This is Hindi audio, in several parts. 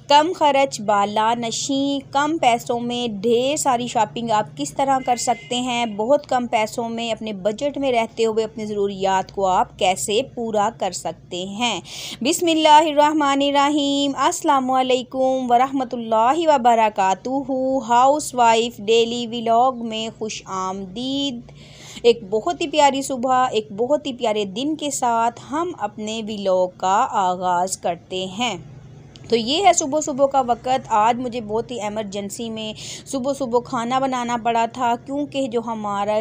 कम खर्च बाला नशी, कम पैसों में ढेर सारी शॉपिंग आप किस तरह कर सकते हैं। बहुत कम पैसों में अपने बजट में रहते हुए अपनी ज़रूरियात को आप कैसे पूरा कर सकते हैं। बिस्मिल्लाहिर्रहमानिर्रहीम। अस्सलामुअलैकुम वरहमतुल्लाहि वबरकातुहू। हाउसवाइफ डेली व्लॉग में खुश आमदीद। एक बहुत ही प्यारी सुबह, एक बहुत ही प्यारे दिन के साथ हम अपने व्लॉग का आगाज़ करते हैं। तो ये है सुबह सुबह का वक़्त। आज मुझे बहुत ही इमरजेंसी में सुबह सुबह खाना बनाना पड़ा था, क्योंकि जो हमारा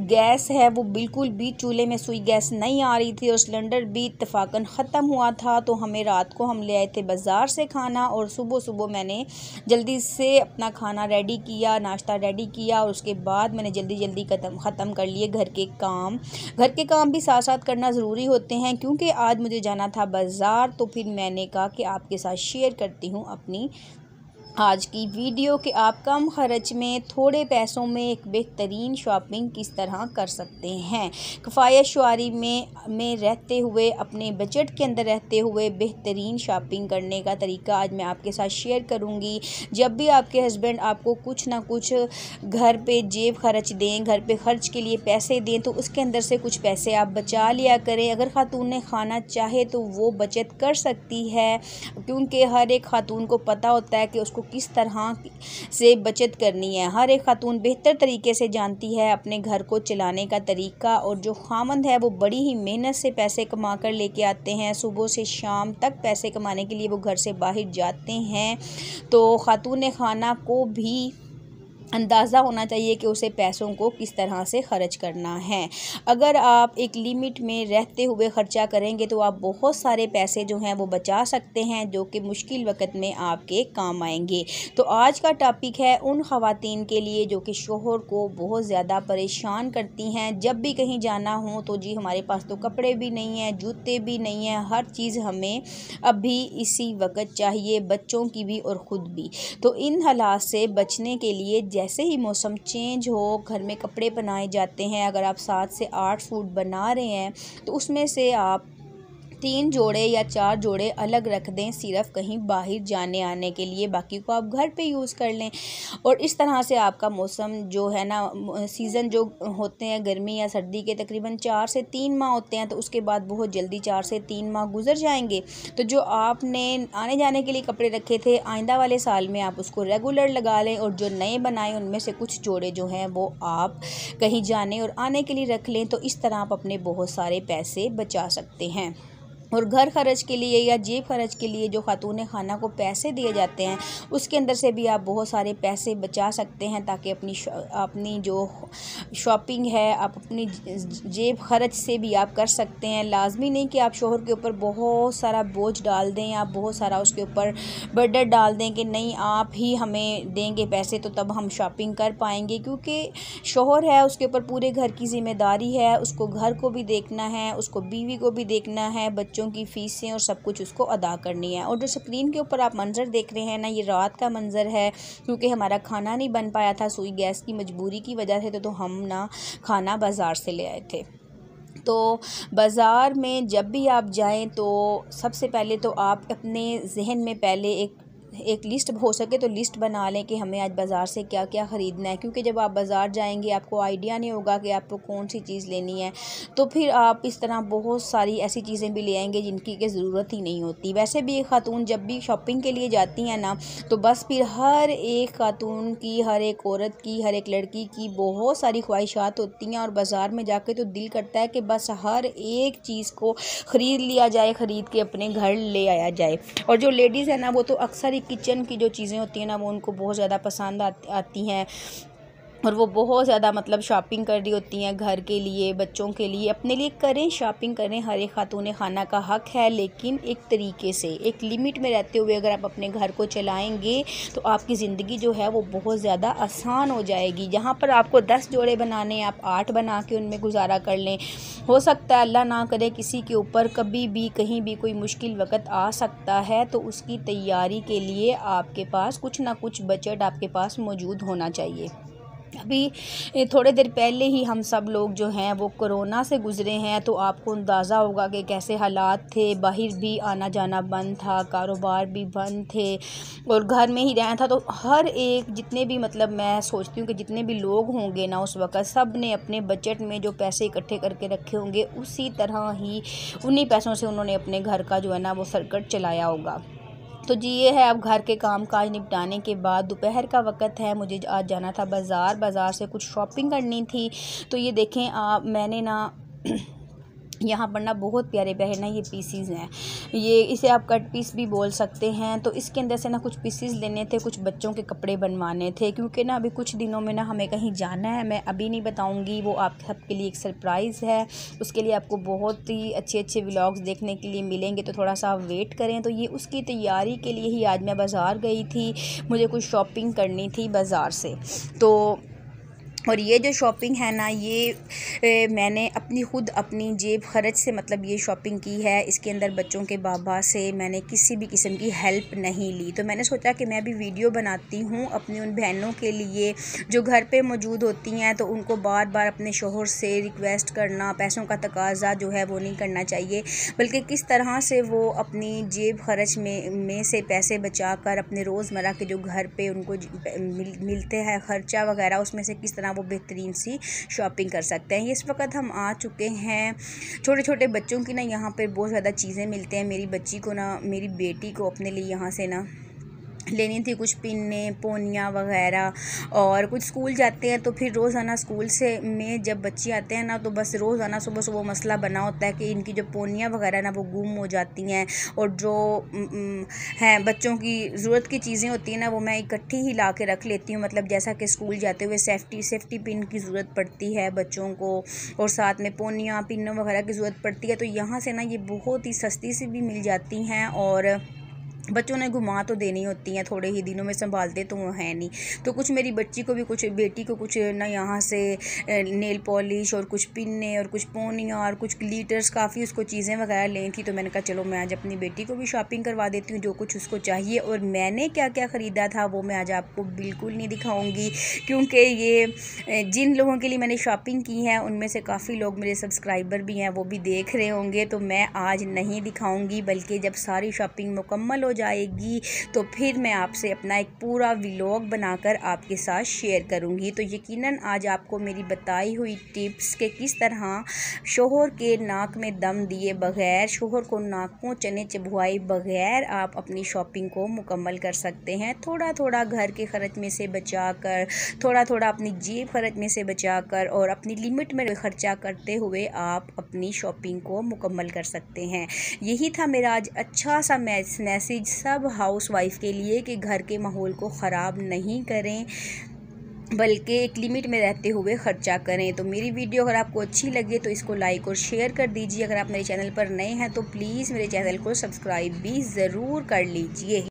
गैस है वो बिल्कुल भी चूल्हे में सुई गैस नहीं आ रही थी और सिलेंडर भी इत्तफाकन ख़त्म हुआ था। तो हमें रात को हम ले आए थे बाज़ार से खाना, और सुबह सुबह मैंने जल्दी से अपना खाना रेडी किया, नाश्ता रेडी किया, और उसके बाद मैंने जल्दी जल्दी ख़त्म कर लिए घर के काम। घर के काम भी साथ साथ करना ज़रूरी होते हैं, क्योंकि आज मुझे जाना था बाज़ार। तो फिर मैंने कहा कि आपके साथ शेयर करती हूँ अपनी आज की वीडियो कि आप कम खर्च में थोड़े पैसों में एक बेहतरीन शॉपिंग किस तरह कर सकते हैं। किफ़ायत शुआरी में रहते हुए, अपने बजट के अंदर रहते हुए बेहतरीन शॉपिंग करने का तरीका आज मैं आपके साथ शेयर करूंगी। जब भी आपके हस्बैंड आपको कुछ ना कुछ घर पे जेब खर्च दें, घर पे खर्च के लिए पैसे दें, तो उसके अंदर से कुछ पैसे आप बचा लिया करें। अगर ख़ातून ने खाना चाहे तो वो बचत कर सकती है, क्योंकि हर एक ख़ातून को पता होता है कि उसको किस तरह से बचत करनी है। हर एक खातून बेहतर तरीके से जानती है अपने घर को चलाने का तरीका। और जो खामंद है वो बड़ी ही मेहनत से पैसे कमा कर लेके आते हैं। सुबह से शाम तक पैसे कमाने के लिए वो घर से बाहर जाते हैं। तो खातून खाना को भी अंदाज़ा होना चाहिए कि उसे पैसों को किस तरह से खर्च करना है। अगर आप एक लिमिट में रहते हुए ख़र्चा करेंगे तो आप बहुत सारे पैसे जो हैं वो बचा सकते हैं, जो कि मुश्किल वक़्त में आपके काम आएंगे। तो आज का टॉपिक है उन ख़वातीन के लिए जो कि शोहर को बहुत ज़्यादा परेशान करती हैं। जब भी कहीं जाना हो तो जी हमारे पास तो कपड़े भी नहीं हैं, जूते भी नहीं हैं, हर चीज़ हमें अभी इसी वक्त चाहिए, बच्चों की भी और ख़ुद भी। तो इन हालात से बचने के लिए जैसे ही मौसम चेंज हो, घर में कपड़े बनाए जाते हैं। अगर आप 7 से 8 सूट बना रहे हैं तो उसमें से आप 3 जोड़े या 4 जोड़े अलग रख दें, सिर्फ कहीं बाहर जाने आने के लिए। बाकी को आप घर पे यूज़ कर लें। और इस तरह से आपका मौसम जो है ना, सीज़न जो होते हैं गर्मी या सर्दी के, तकरीबन 4 से 3 माह होते हैं। तो उसके बाद बहुत जल्दी 4 से 3 माह गुजर जाएंगे। तो जो आपने आने जाने के लिए कपड़े रखे थे, आइंदा वाले साल में आप उसको रेगुलर लगा लें, और जो नए बनाए उनमें से कुछ जोड़े जो हैं वो आप कहीं जाने और आने के लिए रख लें। तो इस तरह आप अपने बहुत सारे पैसे बचा सकते हैं। और घर खर्च के लिए या जेब खर्च के लिए जो खातून खाना को पैसे दिए जाते हैं, उसके अंदर से भी आप बहुत सारे पैसे बचा सकते हैं, ताकि अपनी जो शॉपिंग है आप अपनी जेब खर्च से भी आप कर सकते हैं। लाजमी नहीं कि आप शोहर के ऊपर बहुत सारा बोझ डाल दें, आप बहुत सारा उसके ऊपर बर्डन डाल दें कि नहीं आप ही हमें देंगे पैसे तो तब हम शॉपिंग कर पाएंगे। क्योंकि शोहर है, उसके ऊपर पूरे घर की ज़िम्मेदारी है, उसको घर को भी देखना है, उसको बीवी को भी देखना है, बच्चों की फ़ीसें और सब कुछ उसको अदा करनी है। और जो स्क्रीन के ऊपर आप मंज़र देख रहे हैं ना, ये रात का मंज़र है, क्योंकि हमारा खाना नहीं बन पाया था सुई गैस की मजबूरी की वजह से। तो हम ना खाना बाज़ार से ले आए थे। तो बाज़ार में जब भी आप जाएं तो सबसे पहले तो आप अपने जहन में पहले एक लिस्ट, हो सके तो लिस्ट बना लें कि हमें आज बाज़ार से क्या क्या ख़रीदना है। क्योंकि जब आप बाज़ार जाएंगे आपको आइडिया नहीं होगा कि आपको कौन सी चीज़ लेनी है। तो फिर आप इस तरह बहुत सारी ऐसी चीज़ें भी ले आएंगे जिनकी की ज़रूरत ही नहीं होती। वैसे भी एक खातून जब भी शॉपिंग के लिए जाती हैं ना, तो बस फिर हर एक खातून की, हर एक औरत की, हर एक लड़की की बहुत सारी ख्वाहिशात होती हैं। और बाज़ार में जाके तो दिल करता है कि बस हर एक चीज़ को ख़रीद लिया जाए, ख़रीद के अपने घर ले आया जाए। और जो लेडीज़ है ना, वो तो अक्सर किचन की जो चीज़ें होती हैं ना, वो उनको बहुत ज़्यादा पसंद आती हैं। और वो बहुत ज़्यादा मतलब शॉपिंग कर रही होती हैं घर के लिए, बच्चों के लिए, अपने लिए करें, शॉपिंग करें। हर एक खातून खाना का हक़ है, लेकिन एक तरीके से, एक लिमिट में रहते हुए अगर आप अपने घर को चलाएंगे तो आपकी ज़िंदगी जो है वो बहुत ज़्यादा आसान हो जाएगी। जहाँ पर आपको 10 जोड़े बनाने, आप 8 बना के उनमें गुजारा कर लें। हो सकता है अल्लाह ना करे किसी के ऊपर कभी भी कहीं भी कोई मुश्किल वक़्त आ सकता है, तो उसकी तैयारी के लिए आपके पास कुछ ना कुछ बजट आपके पास मौजूद होना चाहिए। अभी थोड़े देर पहले ही हम सब लोग जो हैं वो कोरोना से गुज़रे हैं, तो आपको अंदाज़ा होगा कि कैसे हालात थे। बाहर भी आना जाना बंद था, कारोबार भी बंद थे और घर में ही रहना था। तो हर एक जितने भी मतलब मैं सोचती हूँ कि जितने भी लोग होंगे ना उस वक़्त, सब ने अपने बजट में जो पैसे इकट्ठे करके रखे होंगे उसी तरह ही उन्हीं पैसों से उन्होंने अपने घर का जो है ना वो सर्कट चलाया होगा। तो जी ये है, अब घर के काम काज निपटाने के बाद दोपहर का वक़्त है, मुझे आज जाना था बाज़ार से कुछ शॉपिंग करनी थी। तो ये देखें आप, मैंने ना यहाँ पर ना बहुत प्यारे प्यारे ना ये पीसीज़ हैं, ये इसे आप कट पीस भी बोल सकते हैं। तो इसके अंदर से ना कुछ पीसीज़ लेने थे, कुछ बच्चों के कपड़े बनवाने थे, क्योंकि ना अभी कुछ दिनों में ना हमें कहीं जाना है। मैं अभी नहीं बताऊँगी, वो आप सबके लिए एक सरप्राइज़ है। उसके लिए आपको बहुत ही अच्छे अच्छे व्लॉग्स देखने के लिए मिलेंगे, तो थोड़ा सा आप वेट करें। तो ये उसकी तैयारी के लिए ही आज मैं बाज़ार गई थी, मुझे कुछ शॉपिंग करनी थी बाज़ार से। तो और ये जो शॉपिंग है ना ये मैंने अपनी जेब खर्च से मतलब ये शॉपिंग की है। इसके अंदर बच्चों के बाबा से मैंने किसी भी किस्म की हेल्प नहीं ली। तो मैंने सोचा कि मैं भी वीडियो बनाती हूँ अपनी उन बहनों के लिए जो घर पे मौजूद होती हैं, तो उनको बार बार अपने शोहर से रिक्वेस्ट करना, पैसों का तकाजा जो है वो नहीं करना चाहिए, बल्कि किस तरह से वो अपनी जेब खर्च में से पैसे बचा कर अपने रोज़मर्रा के जो घर पे उनको मिलते हैं ख़र्चा वगैरह, उसमें से किस तरह वो बेहतरीन सी शॉपिंग कर सकते हैं। इस वक्त हम आ चुके हैं, छोटे छोटे बच्चों की ना यहाँ पर बहुत ज़्यादा चीज़ें मिलते हैं। मेरी बच्ची को ना, मेरी बेटी को अपने लिए यहाँ से ना लेनी थी कुछ पिन्ने पोनियाँ वगैरह, और कुछ स्कूल जाते हैं तो फिर रोज़ाना स्कूल से में जब बच्चे आते हैं ना, तो बस रोज़ाना सुबह सुबह मसला बना होता है कि इनकी जो पोनियाँ वगैरह ना वो गुम हो जाती हैं, और जो हैं बच्चों की ज़रूरत की चीज़ें होती हैं ना वो मैं इकट्ठी ही ला के रख लेती हूँ। मतलब जैसा कि स्कूल जाते हुए सेफ्टी पिन की ज़रूरत पड़ती है बच्चों को, और साथ में पोनियाँ पिनों वगैरह की ज़रूरत पड़ती है। तो यहाँ से ना ये बहुत ही सस्ती सी भी मिल जाती हैं, और बच्चों ने घुमा तो देनी होती हैं, थोड़े ही दिनों में संभालते तो वो हैं नहीं। तो कुछ मेरी बच्ची को भी, कुछ बेटी को कुछ ना यहाँ से नेल पॉलिश और कुछ पिन्ने और कुछ पोनियाँ और कुछ ग्लिटर्स, काफ़ी उसको चीज़ें वगैरह लेनी थी। तो मैंने कहा चलो मैं आज अपनी बेटी को भी शॉपिंग करवा देती हूँ, जो कुछ उसको चाहिए। और मैंने क्या क्या ख़रीदा था वो मैं आज आपको बिल्कुल नहीं दिखाऊँगी, क्योंकि ये जिन लोगों के लिए मैंने शॉपिंग की है उनमें से काफ़ी लोग मेरे सब्सक्राइबर भी हैं, वो भी देख रहे होंगे। तो मैं आज नहीं दिखाऊँगी, बल्कि जब सारी शॉपिंग मुकम्मल हो जाएगी तो फिर मैं आपसे अपना एक पूरा व्लॉग बनाकर आपके साथ शेयर करूंगी। तो यकीनन आज आपको मेरी बताई हुई टिप्स के किस तरह शोहर के नाक में दम दिए बगैर, शोहर को नाकों चने चबुआए बगैर आप अपनी शॉपिंग को मुकम्मल कर सकते हैं। थोड़ा थोड़ा घर के खर्च में से बचाकर, थोड़ा थोड़ा अपनी जेब खर्च में से बचाकर और अपनी लिमिट में खर्चा करते हुए आप अपनी शॉपिंग को मुकम्मल कर सकते हैं। यही था मेरा आज अच्छा सा मैसेज सब हाउसवाइफ के लिए कि घर के माहौल को ख़राब नहीं करें, बल्कि एक लिमिट में रहते हुए ख़र्चा करें। तो मेरी वीडियो अगर आपको अच्छी लगे तो इसको लाइक और शेयर कर दीजिए। अगर आप मेरे चैनल पर नए हैं तो प्लीज़ मेरे चैनल को सब्सक्राइब भी ज़रूर कर लीजिए।